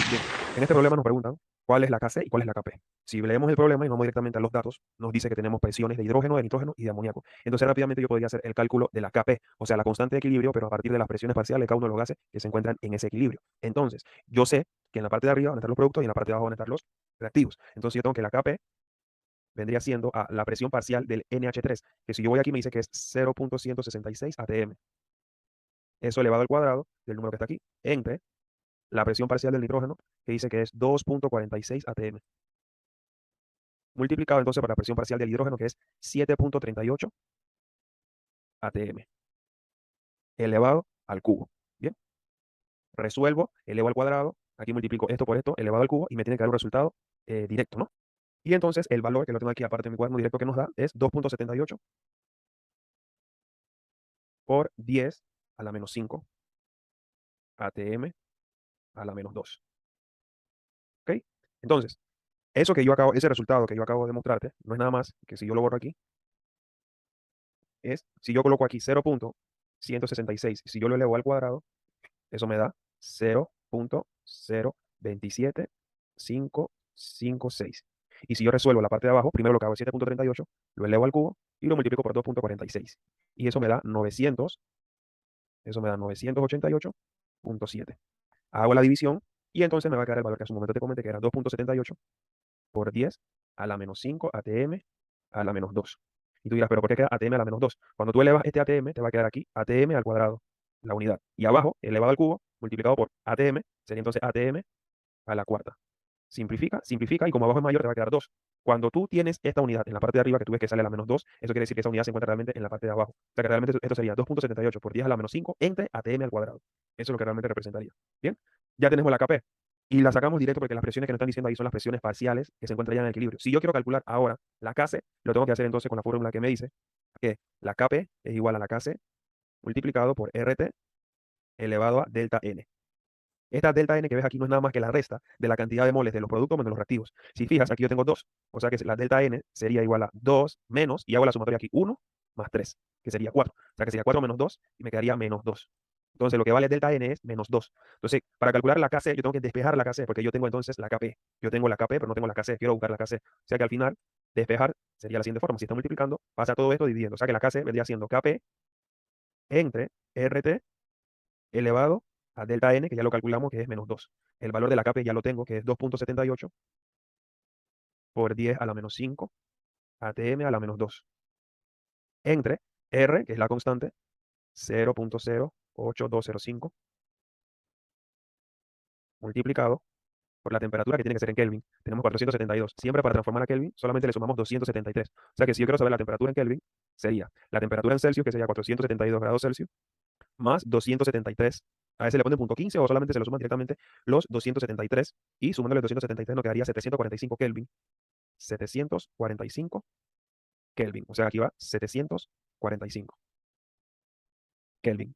Bien, en este problema nos preguntan cuál es la Kc y cuál es la Kp. Si leemos el problema y nos vamos directamente a los datos, nos dice que tenemos presiones de hidrógeno, de nitrógeno y de amoníaco. Entonces rápidamente yo podría hacer el cálculo de la Kp, o sea, la constante de equilibrio, pero a partir de las presiones parciales de cada uno de los gases que se encuentran en ese equilibrio. Entonces, yo sé que en la parte de arriba van a estar los productos y en la parte de abajo van a estar los reactivos. Entonces yo tengo que la Kp vendría siendo a la presión parcial del NH3, que si yo voy aquí me dice que es 0.166 atm. Eso elevado al cuadrado del número que está aquí, entre la presión parcial del nitrógeno, que dice que es 2.46 atm, multiplicado entonces por la presión parcial del hidrógeno, que es 7.38 atm, elevado al cubo. Bien, resuelvo, elevo al cuadrado, aquí multiplico esto por esto, elevado al cubo, y me tiene que dar un resultado directo, ¿no? Y entonces el valor que lo tengo aquí aparte de mi cuaderno directo que nos da es 2.78 por 10 a la menos 5 atm a la menos 2. ¿Ok? Entonces, ese resultado que yo acabo de mostrarte, no es nada más que si yo lo borro aquí, es, si yo coloco aquí 0.166, si yo lo elevo al cuadrado, eso me da 0.027556. Y si yo resuelvo la parte de abajo, primero lo que hago es 7.38, lo elevo al cubo y lo multiplico por 2.46. Y eso me da 900, eso me da 988.7. Hago la división y entonces me va a quedar el valor que hace un momento te comenté, que era 2.78 por 10 a la menos 5 atm a la menos 2. Y tú dirás, ¿pero por qué queda atm a la menos 2? Cuando tú elevas este atm, te va a quedar aquí atm al cuadrado, la unidad. Y abajo, elevado al cubo, multiplicado por atm, sería entonces atm a la cuarta. Simplifica, simplifica, y como abajo es mayor, te va a quedar 2. Cuando tú tienes esta unidad en la parte de arriba, que tú ves que sale a la menos 2, eso quiere decir que esa unidad se encuentra realmente en la parte de abajo. O sea que realmente esto sería 2.78 por 10 a la menos 5 entre atm al cuadrado. Eso es lo que realmente representaría. Bien, ya tenemos la Kp. Y la sacamos directo porque las presiones que nos están diciendo ahí son las presiones parciales que se encuentran ya en el equilibrio. Si yo quiero calcular ahora la Kc, lo tengo que hacer entonces con la fórmula que me dice que la Kp es igual a la Kc multiplicado por RT elevado a delta N. Esta delta N que ves aquí no es nada más que la resta de la cantidad de moles de los productos menos los reactivos. Si fijas, aquí yo tengo 2, o sea que la delta N sería igual a 2 menos, y hago la sumatoria aquí, 1 más 3, que sería 4. O sea que sería 4 menos 2 y me quedaría menos 2. Entonces lo que vale delta N es menos 2. Entonces, para calcular la Kc, yo tengo que despejar la Kc, porque yo tengo entonces la Kp. Yo tengo la Kp, pero no tengo la Kc. Quiero buscar la Kc. O sea que al final, despejar sería la siguiente forma. Si está multiplicando, pasa todo esto dividiendo. O sea que la Kc vendría siendo Kp entre RT elevado a delta N, que ya lo calculamos, que es menos 2. El valor de la Kp ya lo tengo, que es 2.78 por 10 a la menos 5 atm a la menos 2. Entre R, que es la constante, 0.08205, multiplicado por la temperatura, que tiene que ser en Kelvin. Tenemos 472. Siempre para transformar a Kelvin solamente le sumamos 273. O sea que si yo quiero saber la temperatura en Kelvin, sería la temperatura en Celsius, que sería 472 grados Celsius, más 273. A ese le ponen punto 15 o solamente se lo suman directamente los 273, y sumándole 273 nos quedaría 745 Kelvin. 745 Kelvin. O sea, aquí va 745 Kelvin.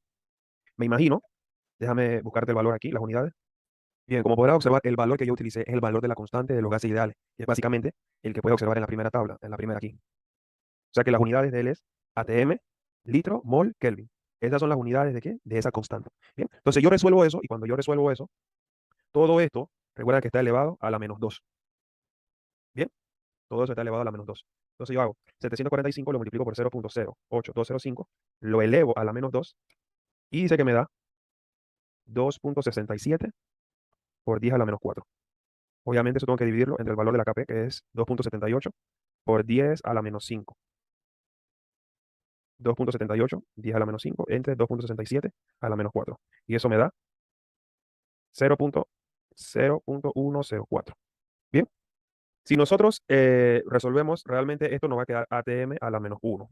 Me imagino, déjame buscarte el valor aquí, las unidades. Bien, como podrás observar, el valor que yo utilicé es el valor de la constante de los gases ideales, y es básicamente el que puedes observar en la primera tabla, en la primera aquí. O sea que las unidades de él es atm, litro, mol, Kelvin. Esas son las unidades de qué? De esa constante. Bien, entonces yo resuelvo eso, y cuando yo resuelvo eso, todo esto, recuerda que está elevado a la menos 2. Bien, todo eso está elevado a la menos 2. Entonces yo hago 745, lo multiplico por 0.08205, lo elevo a la menos 2, y dice que me da 2.67 por 10 a la menos 4. Obviamente eso tengo que dividirlo entre el valor de la Kp, que es 2.78 por 10 a la menos 5. 2.78, 10 a la menos 5, entre 2.67 a la menos 4. Y eso me da 0.104. Bien, si nosotros resolvemos, realmente esto nos va a quedar atm a la menos 1.